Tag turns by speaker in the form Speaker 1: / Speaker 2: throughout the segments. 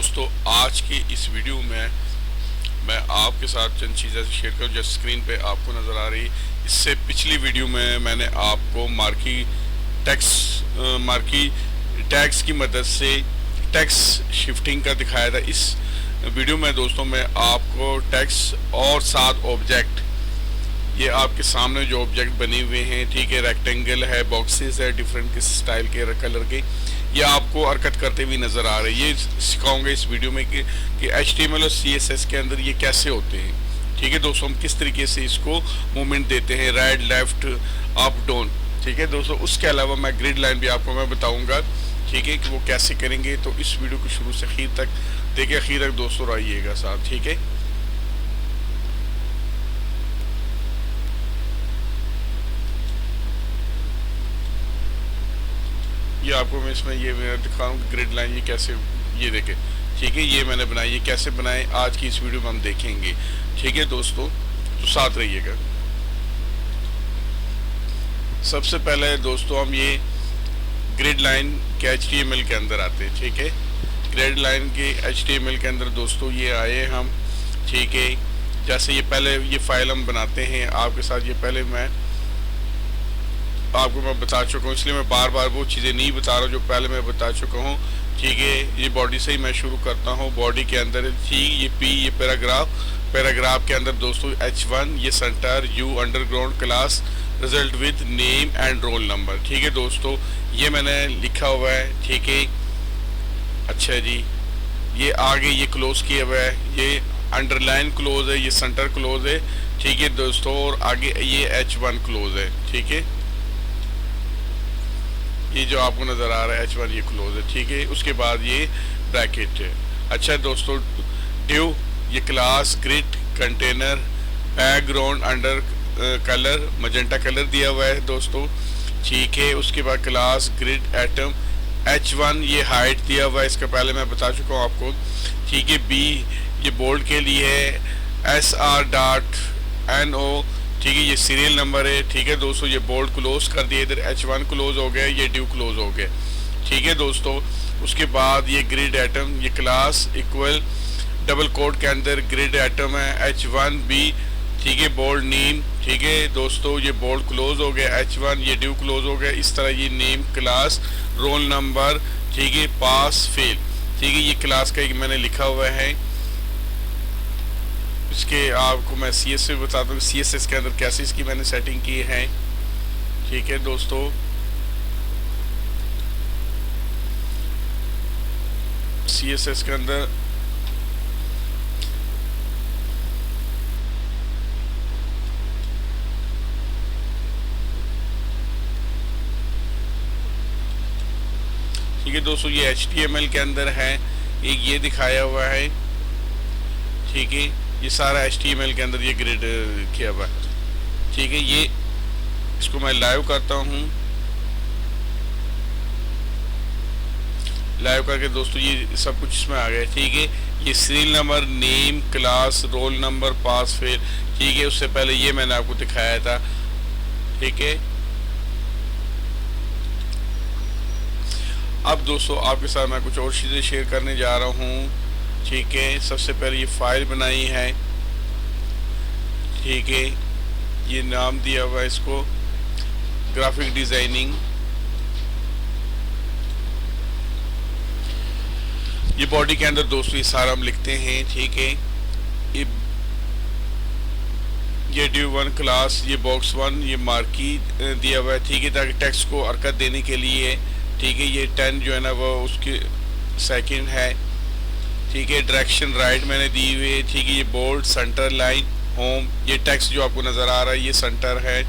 Speaker 1: दोस्तों, आज की इस वीडियो में मैं आपके साथ चंद चीज़ें शेयर करूँ जो स्क्रीन पे आपको नज़र आ रही। इससे पिछली वीडियो में मैंने आपको मार्की टैग्स की मदद से टैक्स शिफ्टिंग का दिखाया था। इस वीडियो में दोस्तों मैं आपको टैक्स और 7 ऑब्जेक्ट, ये आपके सामने जो ऑब्जेक्ट बने हुए हैं, ठीक है, रेक्टेंगल है, बॉक्सेस है, डिफरेंट स्टाइल के कलर के, ये आपको हरकत करते हुए नज़र आ रहे हैं। ये सिखाऊंगा इस वीडियो में कि HTML और CSS के अंदर ये कैसे होते हैं। ठीक है दोस्तों, हम किस तरीके से इसको मूवमेंट देते हैं, राइट लेफ्ट अप डाउन। ठीक है दोस्तों, उसके अलावा मैं ग्रिड लाइन भी आपको मैं बताऊंगा, ठीक है, कि वो कैसे करेंगे। तो इस वीडियो को शुरू से आखिर तक देखिए, आखिर तक दोस्तों रहिएगा साथ। ठीक है, ये आपको मैं इसमें ये मैं दिखा रहा हूँ ग्रिड लाइन ये कैसे, ये देखें। ठीक है, ये मैंने बनाई, ये कैसे बनाए आज की इस वीडियो में हम देखेंगे। ठीक है दोस्तों, तो साथ रहिएगा। सबसे पहले दोस्तों हम ये ग्रिड लाइन के HTML के अंदर आते हैं। ठीक है, ग्रिड लाइन के HTML के अंदर दोस्तों ये आए हम। ठीक है, जैसे ये पहले ये फाइल हम बनाते हैं आपके साथ, ये पहले मैं आपको मैं बता चुका हूँ, इसलिए मैं बार बार वो चीज़ें नहीं बता रहा हूँ जो पहले मैं बता चुका हूँ। ठीक है, ये बॉडी से ही मैं शुरू करता हूँ। बॉडी के अंदर ठीक ये P, ये पैराग्राफ के अंदर दोस्तों H1 ये centre, U underground class result with name and roll number. ठीक है दोस्तों, ये मैंने लिखा हुआ है। ठीक है, अच्छा जी, ये आगे ये क्लोज किया हुआ है, ये अंडरलाइन क्लोज है, ये सेंटर क्लोज है। ठीक है दोस्तों, और आगे ये H1 क्लोज है। ठीक है, ये जो आपको नज़र आ रहा है H1 ये क्लोज है। ठीक है, उसके बाद ये ब्रैकेट है। अच्छा दोस्तों, ड्यू ये class grid container background under colour magenta colour दिया हुआ है दोस्तों। ठीक है, उसके बाद क्लास ग्रिड एटम H1 ये हाइट दिया हुआ है, इसका पहले मैं बता चुका हूँ आपको। ठीक है, B ये बोल्ड के लिए है, SR.NO। ठीक है, ये सीरियल नंबर है। ठीक है दोस्तों, ये बोल्ड क्लोज कर दिया, इधर H1 क्लोज हो गया, ये ड्यू क्लोज हो गया। ठीक है दोस्तों, उसके बाद ये ग्रिड एटम ये क्लास इक्वल डबल कोड के अंदर ग्रिड एटम है H1B। ठीक है, बोल्ड नेम। ठीक है दोस्तों, ये बोल्ड क्लोज हो गया, H1 ये ड्यू क्लोज हो गया। इस तरह ये नेम क्लास रोल नंबर, ठीक है, पास फेल। ठीक है, ये क्लास का एक मैंने लिखा हुआ है। इसके आपको मैं CSS बताता हूँ, CSS के अंदर कैसे इसकी मैंने सेटिंग की है। ठीक है दोस्तों, CSS के अंदर ठीक है दोस्तों, ये HTML के अंदर है, एक ये दिखाया हुआ है। ठीक है, ये सारा HTML के अंदर ये ग्रिड किया हुआ है। ठीक है, ये इसको मैं लाइव करता हूँ। लाइव करके दोस्तों ये सब कुछ इसमें आ गया। ठीक है, ये serial number, name, class, roll number, pass fail. ठीक है, उससे पहले ये मैंने आपको दिखाया था। ठीक है, अब दोस्तों आपके साथ मैं कुछ और चीज़ें शेयर करने जा रहा हूँ। ठीक है, सबसे पहले ये फाइल बनाई है। ठीक है, ये नाम दिया हुआ है इसको ग्राफिक डिजाइनिंग। ये बॉडी के अंदर दोस्तों ये सारा हम लिखते हैं। ठीक है, ये ड्यू 1 क्लास, ये बॉक्स 1 ये मार्की दिया हुआ है। ठीक है, ताकि टेक्स्ट को हरकत देने के लिए। ठीक है, ये 10 जो है ना वो उसके सेकंड है। ठीक है, डायरेक्शन राइट मैंने दी हुई है। ठीक है, ये बोल्ड, सेंटर लाइन, होम, ये टेक्स्ट जो आपको नज़र आ रहा है ये सेंटर है।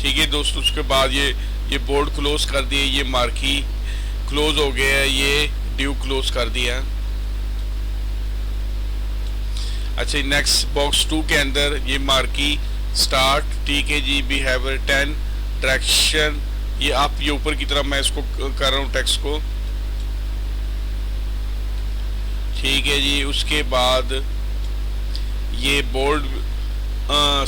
Speaker 1: ठीक है दोस्तों, उसके बाद ये बोल्ड क्लोज कर दिए, ये मार्की क्लोज हो गया, ये ड्यू क्लोज कर दिया। अच्छा, नेक्स्ट बॉक्स 2 के अंदर ये मार्की स्टार्ट। ठीक है जी, बिहेवियर 10 डायरेक्शन, ये आप ये ऊपर की तरफ मैं इसको कर रहा हूँ टेक्स्ट को। ठीक है जी, उसके बाद ये बोल्ड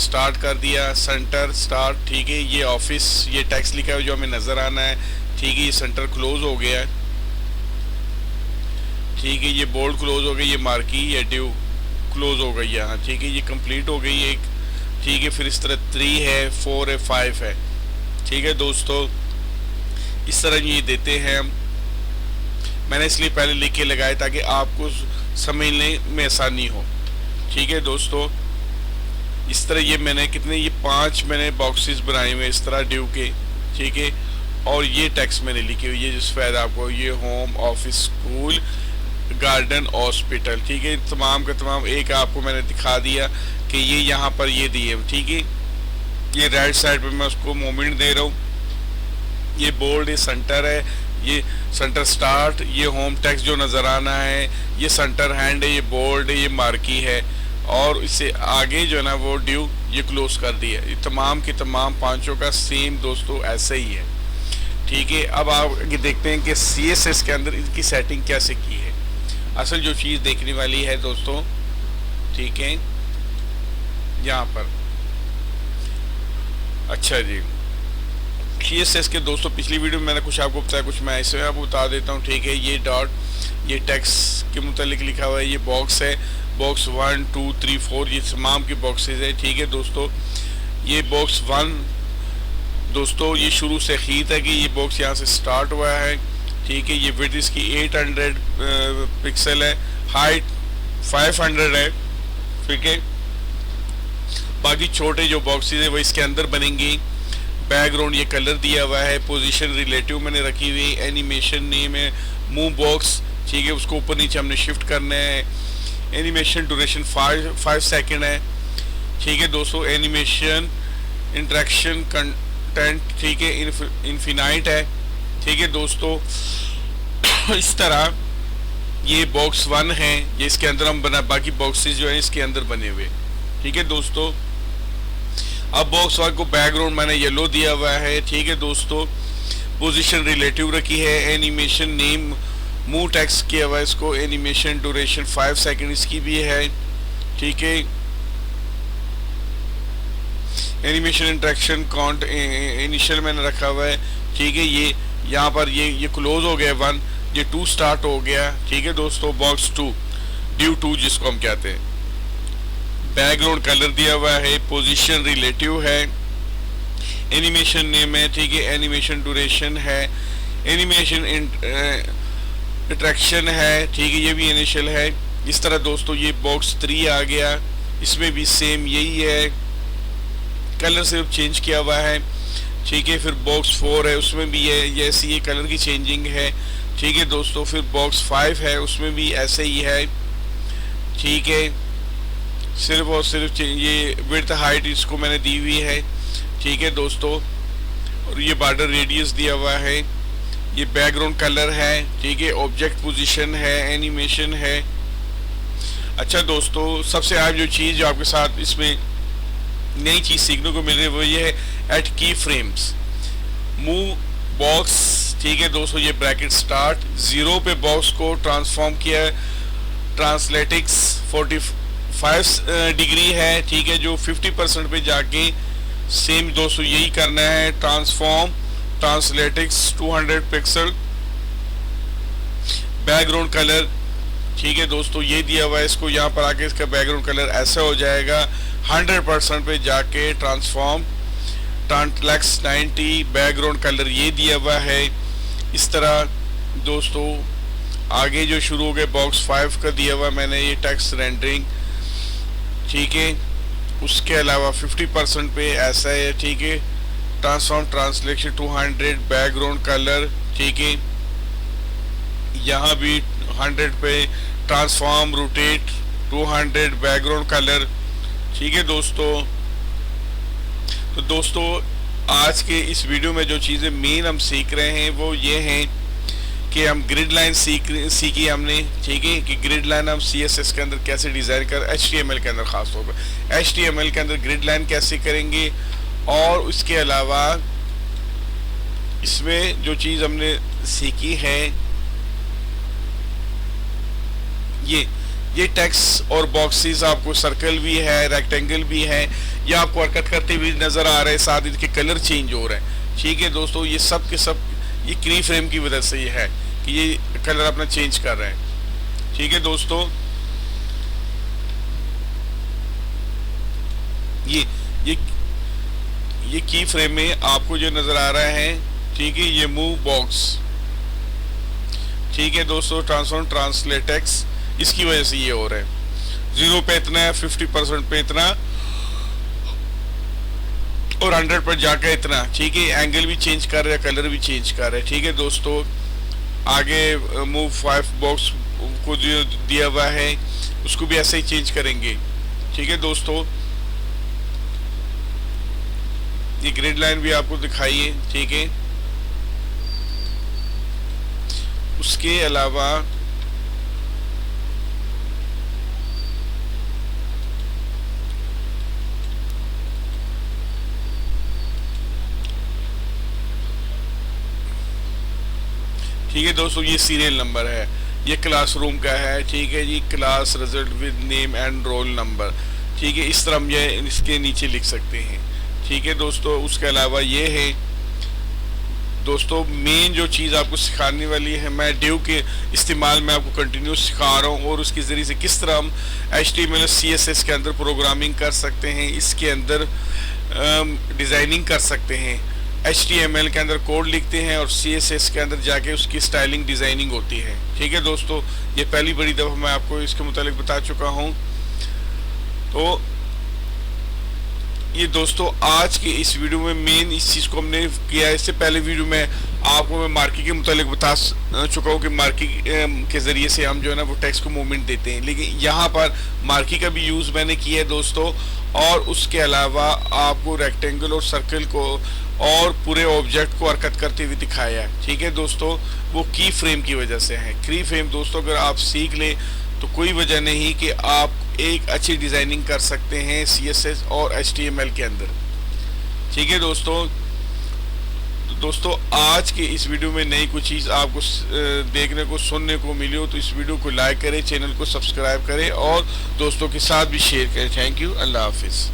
Speaker 1: स्टार्ट कर दिया, सेंटर स्टार्ट। ठीक है, ये ऑफिस ये टेक्स्ट लिखा है जो हमें नज़र आना है। ठीक है, ये सेंटर क्लोज हो गया है। ठीक है। ये बोल्ड क्लोज हो गई, ये मार्की या ड्यू क्लोज हो गई यहाँ, ठीक है। ये कंप्लीट हो गई एक, ठीक है। फिर इस तरह 3 है, 4 है, 5 है, ठीक है दोस्तों। इस तरह ये देते हैं हम। मैंने इसलिए पहले लिख के लगाया ताकि आपको समझने में आसानी हो, ठीक है दोस्तों। इस तरह ये मैंने कितने, ये 5 मैंने बॉक्सेस बनाए हुए इस तरह ड्यू के, ठीक है। और ये टेक्स्ट मैंने लिखी हुई है जिस पर आपको ये home, office, school, garden, hospital, ठीक है। तमाम का तमाम एक आपको मैंने दिखा दिया कि ये यहाँ पर ये दिए, ठीक है। ये राइट साइड पे मैं उसको मोमेंट दे रहा हूँ। ये बोल्ड, ये सेंटर है, ये सेंटर स्टार्ट, ये होम टेक्स्ट जो नज़र आना है, ये सेंटर हैंड है, ये बोल्ड है, ये मार्की है, और इससे आगे जो है ना वो ड्यू ये क्लोज कर दिया। ये तमाम के तमाम पांचों का सेम दोस्तों ऐसे ही है, ठीक है। अब आप देखते हैं कि CSS के अंदर इसकी सेटिंग कैसे की है। असल जो चीज़ देखने वाली है दोस्तों, ठीक है, यहाँ पर। अच्छा जी, CSS के दोस्तों पिछली वीडियो में मैंने कुछ आपको बताया, कुछ मैं ऐसे आपको बता देता हूँ, ठीक है। ये डॉट, ये टेक्स्ट के मुतालिक लिखा हुआ है, ये बॉक्स है, बॉक्स 1 2 3 4, ये तमाम के बॉक्सेस है, ठीक है दोस्तों। ये बॉक्स 1 दोस्तों ये शुरू से खीत है कि ये बॉक्स यहाँ से स्टार्ट हुआ है, ठीक है। ये विड्थ इसकी 800 पिक्सल है, हाइट 500 है, ठीक है। बाकी छोटे जो बॉक्सेस है वो इसके अंदर बनेंगे। बैकग्राउंड ये कलर दिया हुआ है, पोजीशन रिलेटिव मैंने रखी हुई, एनिमेशन नेम है मूव बॉक्स, ठीक है। उसको ऊपर नीचे हमने शिफ्ट करना है। एनिमेशन ड्यूरेशन 5 सेकंड है, ठीक है दोस्तों। एनिमेशन इंटरेक्शन कंटेंट, ठीक है, इनफिनाइट है, ठीक है दोस्तों। इस तरह ये बॉक्स 1 है, ये इसके अंदर हम बना, बाकी बॉक्सेस जो है इसके अंदर बने हुए, ठीक है दोस्तों। अब बॉक्स 1 को बैकग्राउंड मैंने येलो दिया हुआ है, ठीक है दोस्तों। पोजीशन रिलेटिव रखी है, एनिमेशन नेम मूव टेक्स्ट किया हुआ है इसको, एनिमेशन ड्यूरेशन 5 सेकंड इसकी भी है, ठीक है। एनिमेशन इंटरेक्शन काउंट इनिशियल मैंने रखा हुआ है, ठीक है। ये यहाँ पर ये क्लोज हो गया 1, ये 2 स्टार्ट हो गया, ठीक है दोस्तों। बॉक्स 2 ड्यू 2 जिसको हम कहते हैं। बैकग्राउंड कलर दिया हुआ है, पोजीशन रिलेटिव है, एनिमेशन नेम है, ठीक है। एनिमेशन ड्यूरेशन है, एनिमेशन इंटरेक्शन है, ठीक है, ये भी इनिशियल है। इस तरह दोस्तों ये बॉक्स 3 आ गया, इसमें भी सेम यही है, कलर सिर्फ चेंज किया हुआ है, ठीक है। फिर बॉक्स 4 है, उसमें भी है जैसी ये कलर की चेंजिंग है, ठीक है दोस्तों। फिर बॉक्स 5 है, उसमें भी ऐसे ही है, ठीक है। सिर्फ और सिर्फ ये विड्थ हाइट इसको मैंने दी हुई है, ठीक है दोस्तों। और ये बॉर्डर रेडियस दिया हुआ है, ये बैकग्राउंड कलर है, ठीक है। ऑब्जेक्ट पोजीशन है, एनिमेशन है। अच्छा दोस्तों, सबसे आज जो चीज़ जो आपके साथ इसमें नई चीज़ सीखने को मिल रही है वो ये है एट की फ्रेम्स मूव बॉक्स, ठीक है दोस्तों। ये ब्रैकेट स्टार्ट 0 पे बॉक्स को ट्रांसफॉर्म किया, ट्रांसलेटिक्स 45 डिग्री है, ठीक है। जो 50% पे जाके सेम दोस्तों यही करना है, ट्रांसफॉर्म ट्रांसलेटिक्स 200 पिक्सल। बैकग्राउंड कलर, ठीक है दोस्तों, ये दिया हुआ है, इसको यहाँ पर आके इसका बैकग्राउंड कलर ऐसा हो जाएगा। 100% पे जाके ट्रांसफॉर्म ट्रांसलेक्स 90, बैकग्राउंड कलर ये दिया हुआ है। इस तरह दोस्तों आगे जो शुरू हो गए बॉक्स 5 का दिया हुआ मैंने ये टेक्स्ट रेंडरिंग, ठीक है। उसके अलावा 50% पे ऐसा है, ठीक है। ट्रांसफॉर्म ट्रांसलेशन 200, बैकग्राउंड कलर, ठीक है। यहाँ भी 100 पे ट्रांसफॉर्म रोटेट 200, बैकग्राउंड कलर, ठीक है दोस्तों। तो दोस्तों आज के इस वीडियो में जो चीज़ें मेन हम सीख रहे हैं वो ये हैं कि हम ग्रिड लाइन सीखी हमने, ठीक है, कि ग्रिड लाइन हम CSS के अंदर कैसे डिज़ाइन कर, HTML के अंदर ख़ास तौर पर HTML के अंदर ग्रिड लाइन कैसे करेंगे। और उसके अलावा इसमें जो चीज़ हमने सीखी है ये टेक्स्ट और बॉक्सेस, आपको सर्कल भी है, रेक्टेंगल भी है, ये आपको हरकत करते हुए नज़र आ रहे हैं, साथ इनके कलर चेंज हो रहे हैं, ठीक है दोस्तों। ये सब के सब ये की फ्रेम की वजह से ये है कि ये कलर अपना चेंज कर रहे हैं, ठीक है दोस्तों, ये ये ये की फ्रेम में आपको जो नजर आ रहा है, ठीक है, ये मूव बॉक्स, ठीक है दोस्तों, ट्रांसफॉर्म ट्रांसलेटेक्स, इसकी वजह से ये हो रहा है। 0 पे इतना है, 50% पे इतना, और 100 पर जाकर इतना, ठीक है। एंगल भी चेंज कर रहा है, कलर भी चेंज कर रहा है, ठीक है दोस्तों। आगे मूव 5 बॉक्स को जो दिया हुआ है उसको भी ऐसे ही चेंज करेंगे, ठीक है दोस्तों। ये ग्रिड लाइन भी आपको दिखाइए, ठीक है। उसके अलावा ठीक है दोस्तों, ये सीरियल नंबर है, ये क्लासरूम का है, ठीक है जी। Class result with name and roll number, ठीक है। इस तरह हम ये इसके नीचे लिख सकते हैं, ठीक है दोस्तों। उसके अलावा ये है दोस्तों, मेन जो चीज़ आपको सिखाने वाली है, मैं डिव के इस्तेमाल में आपको कंटिन्यू सिखा रहा हूँ, और उसके ज़रिए से किस तरह हम HTML CSS के अंदर प्रोग्रामिंग कर सकते हैं, इसके अंदर डिज़ाइनिंग कर सकते हैं। HTML के अंदर कोड लिखते हैं और CSS के अंदर जाके उसकी स्टाइलिंग डिज़ाइनिंग होती है, ठीक है दोस्तों। ये पहली बड़ी दफ़ा मैं आपको इसके मुतालिक बता चुका हूँ। तो ये दोस्तों आज के इस वीडियो में मेन इस चीज़ को हमने किया है। इससे पहले वीडियो में आपको मैं मार्किंग के मुतालिक बता चुका हूँ कि मार्किंग के ज़रिए से हम जो है ना वो टेक्स्ट को मूवमेंट देते हैं, लेकिन यहाँ पर मार्किंग का भी यूज़ मैंने किया है दोस्तों। और उसके अलावा आपको रेक्टेंगल और सर्कल को और पूरे ऑब्जेक्ट को हरकत करते हुए दिखाया है, ठीक है दोस्तों। वो की फ्रेम की वजह से है। की फ्रेम दोस्तों अगर आप सीख लें तो कोई वजह नहीं कि आप एक अच्छी डिज़ाइनिंग कर सकते हैं CSS और HTML के अंदर, ठीक है दोस्तों। तो दोस्तों आज के इस वीडियो में नई कुछ चीज़ आपको देखने को सुनने को मिली हो तो इस वीडियो को लाइक करें, चैनल को सब्सक्राइब करें और दोस्तों के साथ भी शेयर करें। थैंक यू, अल्लाह हाफिज़।